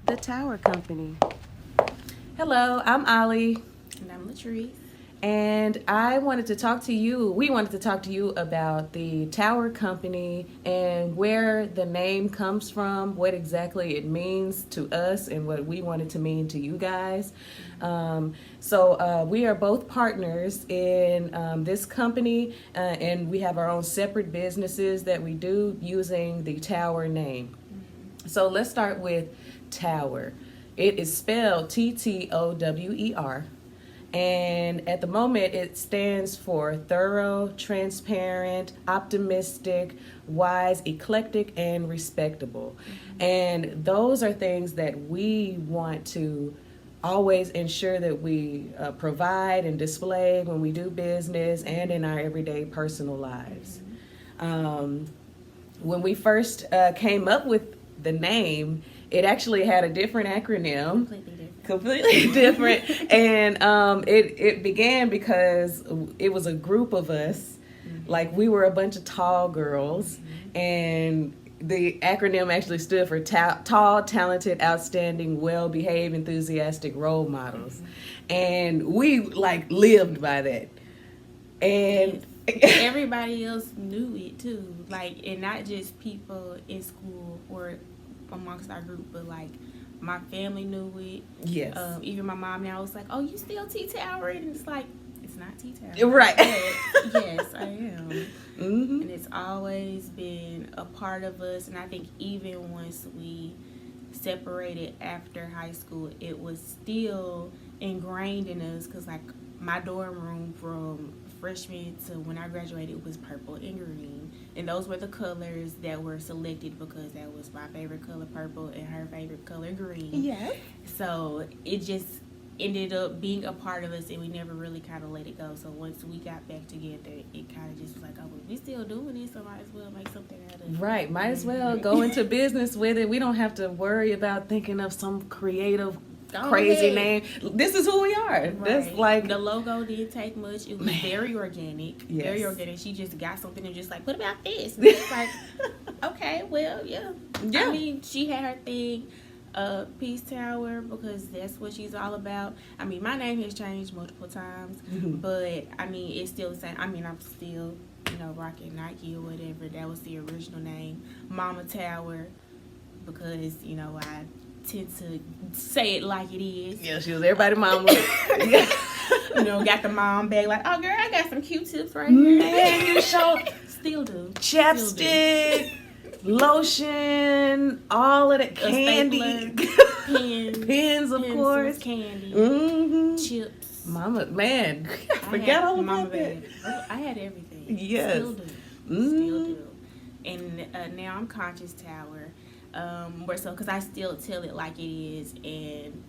the Tower Company. Hello, I'm Ollie, And I'm Latrice. and we wanted to talk to you about the Tower Company and where the name comes from, what exactly it means to us, and what we want it to mean to you guys. We are both partners in this company, and we have our own separate businesses that we do using the Tower name. So let's start with Tower. It is spelled TTOWER. And at the moment, it stands for thorough, transparent, optimistic, wise, eclectic, and respectable. And those are things that we want to always ensure that we provide and display when we do business and in our everyday personal lives. When we first came up with the name, it actually had a different acronym. Completely different. And it began because it was a group of us. Like, we were a bunch of tall girls, and the acronym actually stood for tall, talented, outstanding, well-behaved, enthusiastic role models. And we lived by that. And everybody else knew it too. And not just people in school or amongst our group, but my family knew it. Yes. Even my mom now was like, "Oh, you still TTOWER?" And it's like, it's not TTOWER. Right. Yes, I am. Mm-hmm. And it's always been a part of us. And I think even once we separated after high school, it was still ingrained in us. Because my dorm room from freshman to when I graduated was purple and green, and those were the colors that were selected because that was my favorite color, purple, and her favorite color, green. Yes. So it just ended up being a part of us, and we never really kind of let it go. So once we got back together, it kind of just was like, oh, well, we still doing this, so might as well make something out of it. Right, might as well go into business with it. We don't have to worry about thinking of some creative crazy name. This is who we are. Right. That's the logo didn't take much. It was very organic. Yes. Very organic. She just got something and just what about this? And it's okay, well, yeah. I mean, she had her thing, PeaceTtower, because that's what she's all about. I mean, my name has changed multiple times, but I mean, it's still the same. I mean, I'm still, rocking Nike or whatever. That was the original name. Mama Tower, because, I tend to say it like it is. Yeah, she was everybody's mama. Got the mom bag oh girl, I got some Q-tips right here. Man, you show Still do. chapstick, lotion, all of that, candy, pens, of course, candy, chips. Mama, man, I forgot all about that. I had everything. Yes. Still do. Still do. And now I'm ConsciousTtower. Because I still tell it like it is, and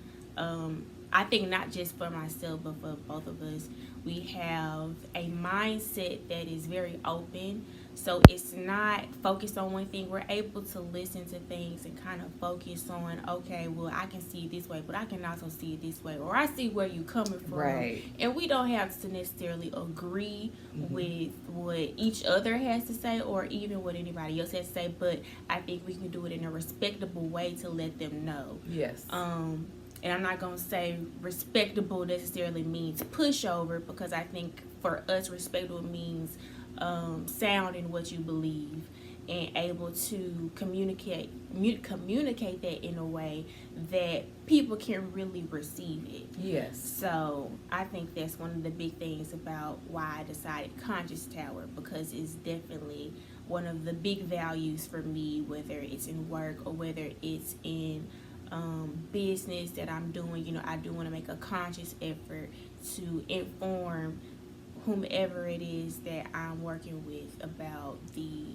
I think not just for myself but for both of us, we have a mindset that is very open, so it's not focused on one thing. We're able to listen to things and kind of focus on, okay, well, I can see it this way, but I can also see it this way, or I see where you're coming from. Right. And we don't have to necessarily agree with what each other has to say or even what anybody else has to say, but I think we can do it in a respectable way to let them know. Yes. And I'm not going to say respectable necessarily means pushover, because I think for us, respectable means sound in what you believe and able to communicate that in a way that people can really receive it. Yes. So I think that's one of the big things about why I decided ConsciousTtower, because it's definitely one of the big values for me, whether it's in work or whether it's in business that I'm doing. I do want to make a conscious effort to inform whomever it is that I'm working with about the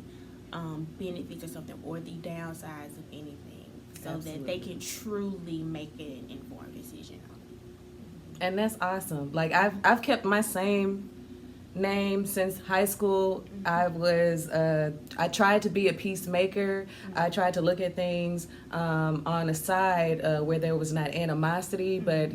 benefits or something, or the downsides of anything, so that they can truly make an informed decision on it. And that's awesome. I've kept my same name since high school. I tried to be a peacemaker. I tried to look at things on a side where there was not animosity, but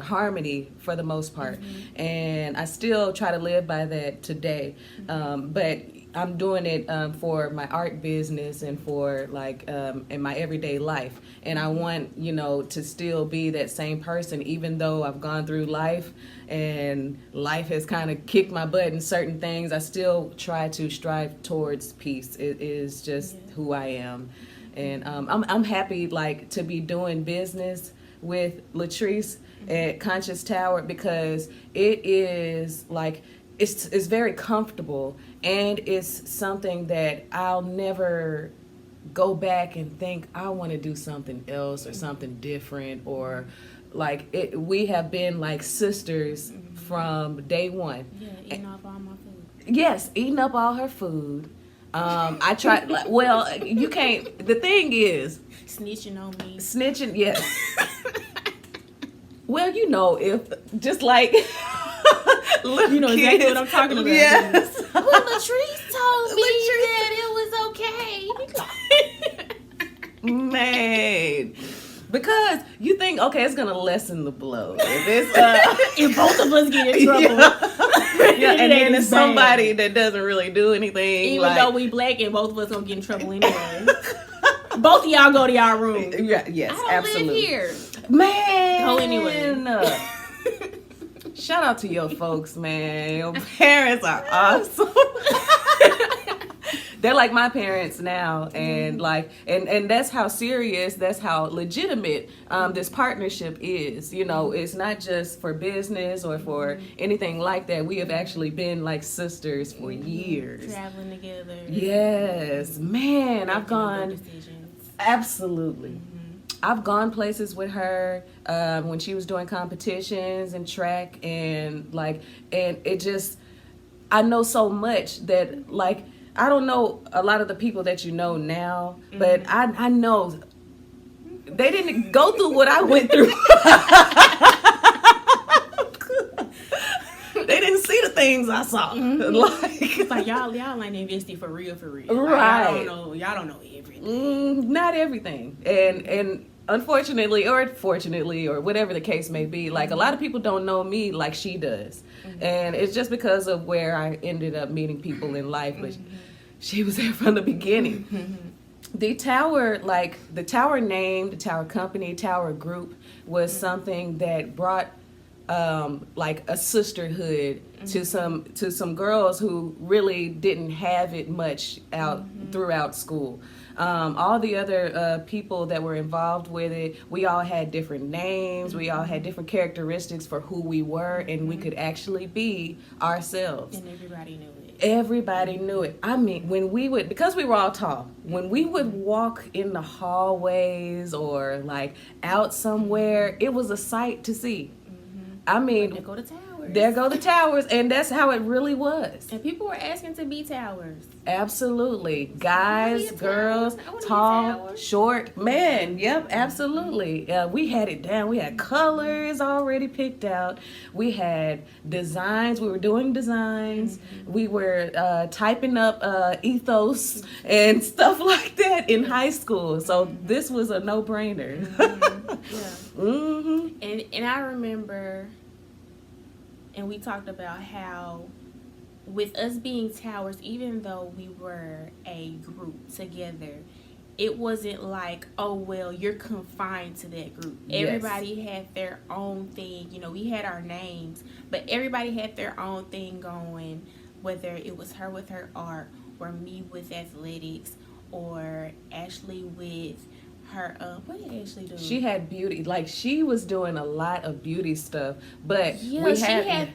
harmony for the most part. And I still try to live by that today. But I'm doing it for my art business and for like in my everyday life. And I want, you know, to still be that same person, even though I've gone through life and life has kind of kicked my butt in certain things. I still try to strive towards peace. It is just who I am. And I'm happy like to be doing business with Latrice at ConsciousTtower, because it is like, it's very comfortable, and it's something that I'll never go back and think I want to do something else or something different, or like it. We have been like sisters from day one. Yeah, eating off all my food. Yes, eating up all her food. I tried. Well, you can't. The thing is, Snitching on me. snitching. Yes. Well, you know, if just like little You know kids, exactly what I'm talking about. Yes. Well, Latrice told me that it was okay. Man, because you think, okay, it's gonna lessen the blow. If it's If both of us get in trouble, yeah, and then it's it's bad. somebody that doesn't really do anything. Even like, though we black and both of us gonna get in trouble anyway. Both of y'all go to y'all room. yeah, yes, I don't absolutely. live here. Man, Go anyway. Shout out to your folks, man. Your parents are awesome. They're like my parents now, and like, and that's how serious, that's how legitimate this partnership is. You know, it's not just for business or for anything like that. We have actually been like sisters for years. Traveling together. Yes, man, I've Making gone. good decisions. Absolutely. I've gone places with her when she was doing competitions and track, and like, and it just, I know so much that like, I don't know a lot of the people that you know now, but I know they didn't go through what I went through. They didn't see the things I saw. It's like y'all ain't invested for real. Right. Like, y'all don't know everything. Not everything, and unfortunately or fortunately or whatever the case may be, like a lot of people don't know me like she does, and it's just because of where I ended up meeting people in life, but she was there from the beginning. The tower, like the tower name, the tower company, tower group was something that brought like a sisterhood to some girls who really didn't have it much out throughout school. All the other people that were involved with it, we all had different names, we all had different characteristics for who we were, and we could actually be ourselves. And everybody knew it. Everybody knew it. I mean, when we would, because we were all tall, when we would walk in the hallways or like out somewhere, it was a sight to see. I mean, There go the towers. there go the towers, and that's how it really was. And people were asking to be towers. Absolutely. I Guys, wanna be a girls, tower. I wanna be a tall, tower. short, man. Yep, absolutely. We had it down. We had colors already picked out. We had designs. We were doing designs. We were typing up ethos and stuff like that in high school. So this was a no-brainer. Yeah. And I remember, and we talked about how with us being towers, even though we were a group together, it wasn't like, oh, well, you're confined to that group. Yes. Everybody had their own thing. You know, we had our names, but everybody had their own thing going, whether it was her with her art or me with athletics or Ashley with her, what did Ashley do? She had beauty, like she was doing a lot of beauty stuff, but Yeah, we she had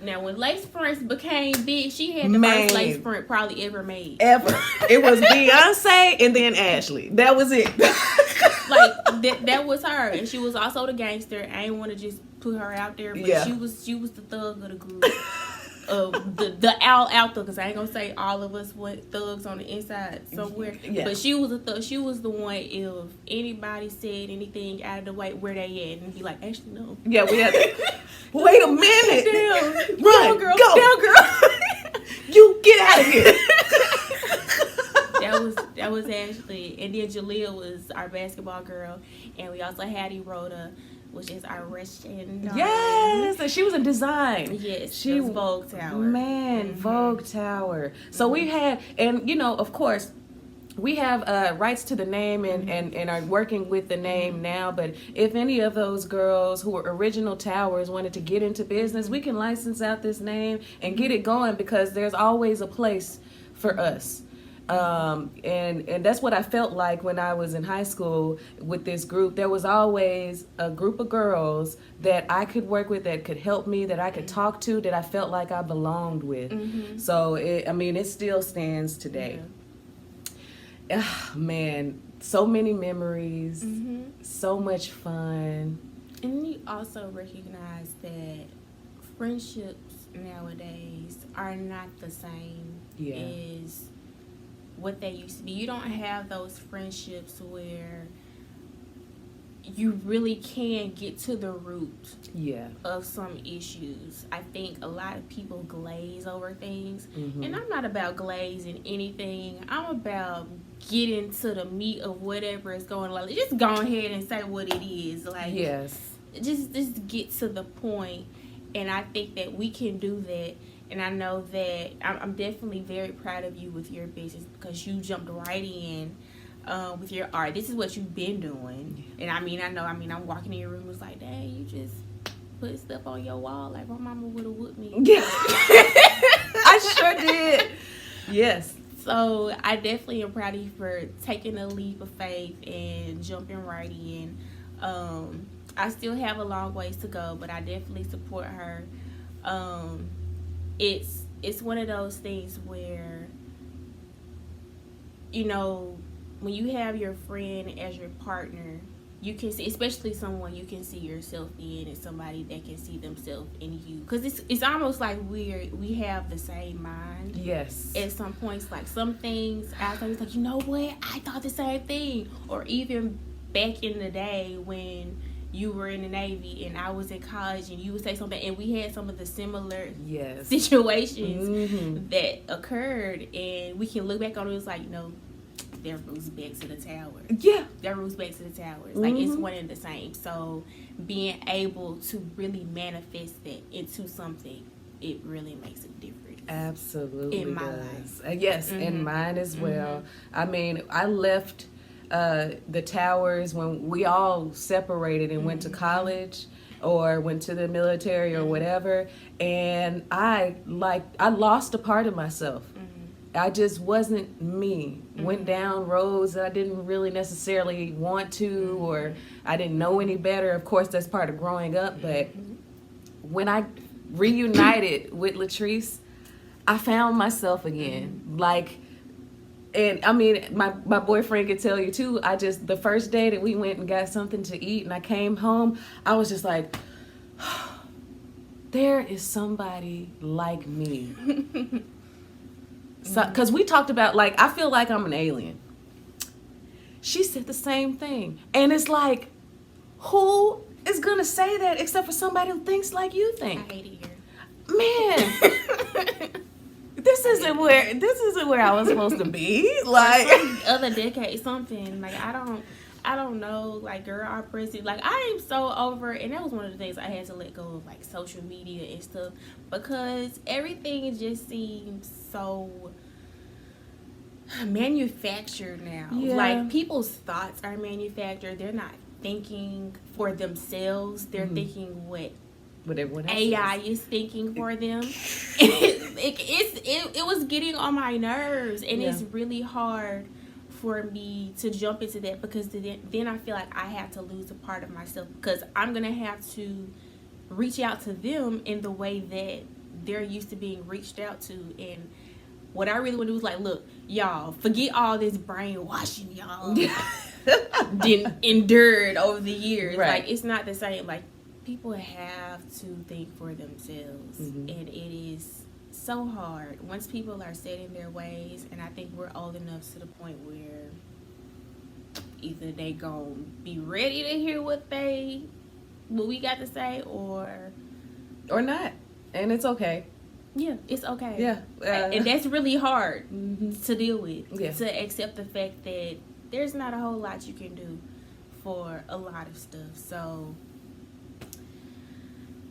now when lace fronts became big, she had the Man. first lace front probably ever made. ever. It was Beyonce and then Ashley. That was it. Like that was her, and she was also the gangster. I ain't want to just put her out there, but Yeah. she was the thug of the group. The out thug, because I ain't gonna say all of us went thugs on the inside somewhere, Yeah. but she was a thug. She was the one. If anybody said anything out of the way, where they at, and be like, actually no. Yeah, we had wait a minute. Damn, Run, down, girl, go. down, girl. You get out of here. That was Ashley, and then Jalea was our basketball girl, and we also had Rhoda which is our Russian. Yes, and she was in design. Yes, she was Vogue Tower. Man, Vogue Tower. So we had, and of course, we have rights to the name and are working with the name now. But if any of those girls who were original towers wanted to get into business, we can license out this name and get it going, because there's always a place for us. And that's what I felt like when I was in high school with this group. There was always a group of girls that I could work with, that could help me, that I could talk to, that I felt like I belonged with. So it still stands today. Man, so many memories, so much fun. And you also recognize that friendships nowadays are not the same as what they used to be. You don't have those friendships where you really can get to the root of some issues. I think a lot of people glaze over things, and I'm not about glazing anything. I'm about getting to the meat of whatever is going on. Just go ahead and say what it is. Like, just get to the point. And I think that we can do that. And I know that I'm definitely very proud of you with your business, because you jumped right in with your art. This is what you've been doing. And I'm walking in your room, it's like, dang, you just put stuff on your wall like my mama would have whooped me. Yeah. I sure did. Yes. So I definitely am proud of you for taking a leap of faith and jumping right in. I still have a long ways to go, but I definitely support her. It's one of those things where, when you have your friend as your partner, you can see, especially someone you can see yourself in, and somebody that can see themselves in you. Because it's almost like we have the same mind. Yes. At some points, like some things, I was like, you know what? I thought the same thing. Or even back in the day when you were in the Navy and I was in college, and you would say something, and we had some of the similar situations that occurred, and we can look back on it. It's like, that roots back to the tower. Yeah. That roots back to the towers. Like, it's one and the same. So being able to really manifest that into something, it really makes a difference. Absolutely. In my life. Yes, in mine as well. I left the towers when we all separated and went to college or went to the military or whatever, and I lost a part of myself. I just wasn't me. Went down roads that I didn't really necessarily want to, or I didn't know any better. Of course, that's part of growing up, but when I reunited with Latrice, I found myself again. And my boyfriend could tell you too, the first day that we went and got something to eat and I came home, I was just like, there is somebody like me. Because we talked about, I feel like I'm an alien. She said the same thing. And it's like, who is going to say that except for somebody who thinks like you think? I hate it here. Man. This isn't where I was supposed to be. Some other decade, something. I don't know. Girl, our president. I am so over, and that was one of the things I had to let go of, social media and stuff, because everything just seems so manufactured now. Yeah. People's thoughts are manufactured. They're not thinking for themselves. They're thinking what everyone else AI is thinking for them. It was getting on my nerves, and it's really hard for me to jump into that, because then I feel like I have to lose a part of myself, because I'm gonna have to reach out to them in the way that they're used to being reached out to. And what I really want to do is look, y'all, forget all this brainwashing y'all didn't endured over the years. Right. It's not the same. People have to think for themselves, and it is so hard once people are set in their ways. And I think we're old enough to the point where either they gonna be ready to hear what we got to say, or not, and it's okay. Yeah, it's okay. Yeah, and that's really hard to deal with. Yeah. To accept the fact that there's not a whole lot you can do for a lot of stuff. So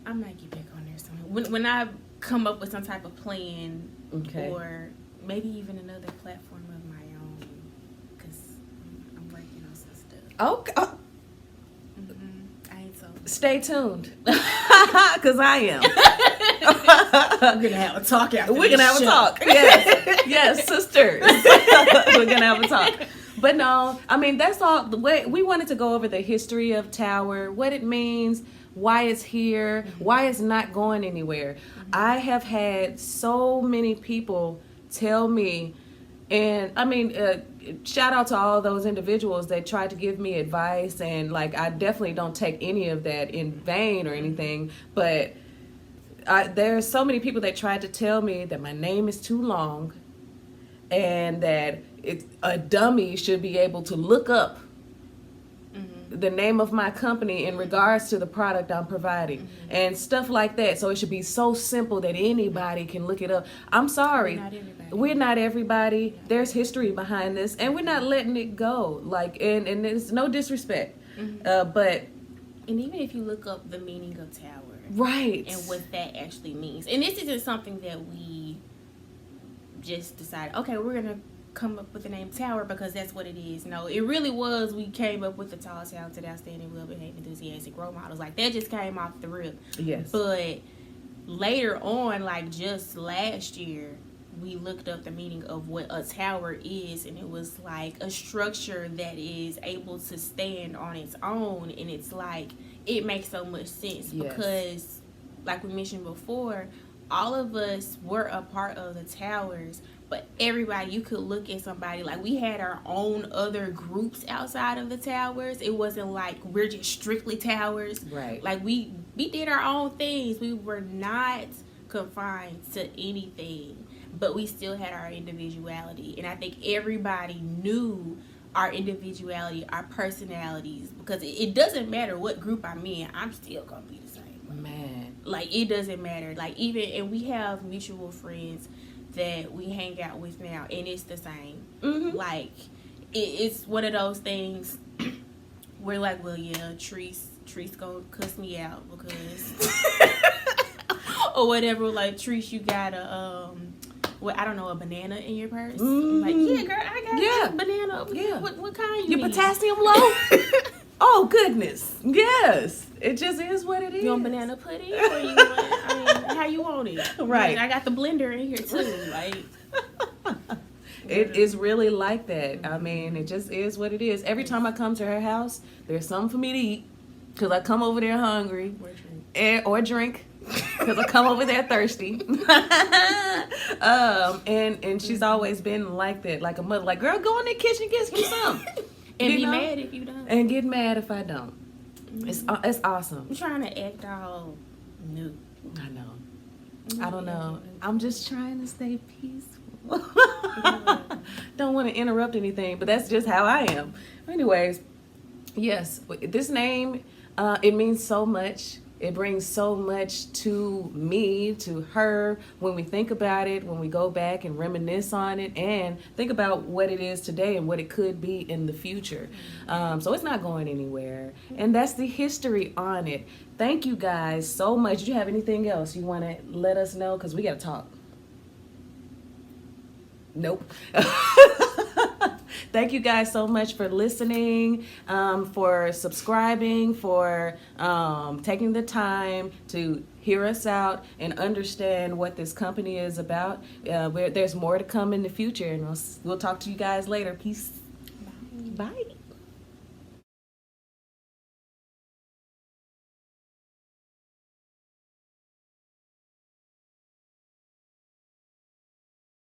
I might get back on there soon. When I come up with some type of plan, Okay. or maybe even another platform of my own, because I'm working on some stuff. Okay. I ain't so. Stay tuned, because I am. We're gonna have a talk after. We're gonna have a talk. Yes, yes, sisters. We're gonna have a talk. But no, I mean, that's all. The way we wanted to go over the history of Tower, what it means, why it's here, why it's not going anywhere. I have had so many people tell me, and I mean, shout out to all those individuals that tried to give me advice, and like, I definitely don't take any of that in vain or anything, but there's so many people that tried to tell me that my name is too long, and that a dummy should be able to look up the name of my company in regards to the product I'm providing, and stuff like that. So it should be so simple that anybody can look it up. I'm sorry. We're not everybody. Yeah. There's history behind this, and we're not letting it go. Like, and it's no disrespect, but. And even if you look up the meaning of Tower. Right. And what that actually means. And this isn't something that we just decided, okay, we're going to come up with the name Tower because that's what it is. No, it really was. We came up with the tall, talented, outstanding, well-behaved, enthusiastic role models. Like, that just came off the rip. Yes. But later on, like just last year, we looked up the meaning of what a tower is, and it was like a structure that is able to stand on its own. And it's like, it makes so much sense because, like we mentioned before, all of us were a part of the towers, but everybody, you could look at somebody, like we had our own other groups outside of the towers. It wasn't like we're just strictly towers. Right. Like we did our own things. We were not confined to anything, but we still had our individuality. And I think everybody knew our individuality, our personalities, because it doesn't matter what group I'm in, I'm still gonna be the same. Man. Like, it doesn't matter. Like, even, and we have mutual friends that we hang out with now, and it's the same. Like, it's one of those things where, like, well, yeah, Treese gonna cuss me out because or whatever. Like, Treese, you got a I don't know, a banana in your purse. I'm like, yeah, girl, I got a banana. Yeah. What kind you need? Potassium low? Oh, goodness. Yes. It just is what it is. You want banana pudding? Or you want, I mean, how you want it? Right. I got the blender in here, too. Like, it is really like that. I mean, it just is what it is. Every time I come to her house, there's something for me to eat because I come over there hungry. Or drink. Because I come over there thirsty. And she's always been like that, like a mother. Like, girl, go in the kitchen and get something. And be mad if you don't. And get mad if I don't. It's awesome. I'm trying to act all new. I know. I don't know. I'm just trying to stay peaceful. Don't want to interrupt anything, but that's just how I am. Anyways, yes, this name, it means so much. It brings so much to me, to her, when we think about it, when we go back and reminisce on it and think about what it is today and what it could be in the future. So it's not going anywhere. And that's the history on it. Thank you guys so much. Do you have anything else you want to let us know? Because we got to talk. Nope. Thank you guys so much for listening, for subscribing, for taking the time to hear us out and understand what this company is about. There's more to come in the future, and we'll talk to you guys later. Peace. Bye.